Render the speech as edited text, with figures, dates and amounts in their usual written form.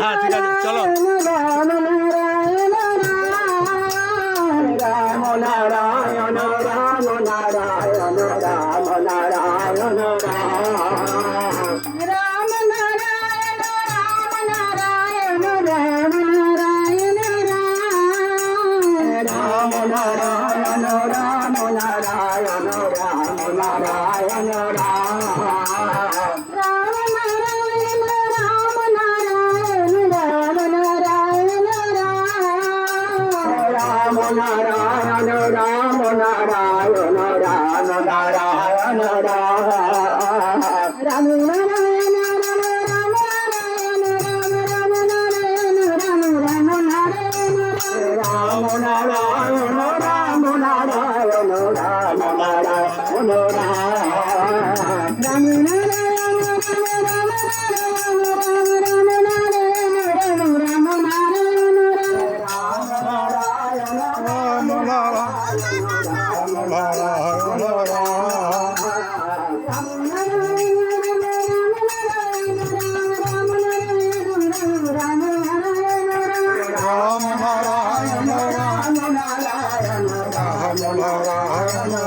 হ্যাঁ ঠিক আছে চলো। রাম নারায়ণ রাম নারায়ণ রাম নারায়ণ রাম নারায়ণ রাম নারায়ণ রাম নারায়ণ রাম নারায়ণ রাম নারায়ণ রাম নারায়ণ রাম নারায়ণ নারায়ণ রাম নারায়ণ রাম নারায়ণ রাম নারায়ণ রাম নারায়ণ রাম নারায়ণ রাম নারায়ণ রাম নারায়ণ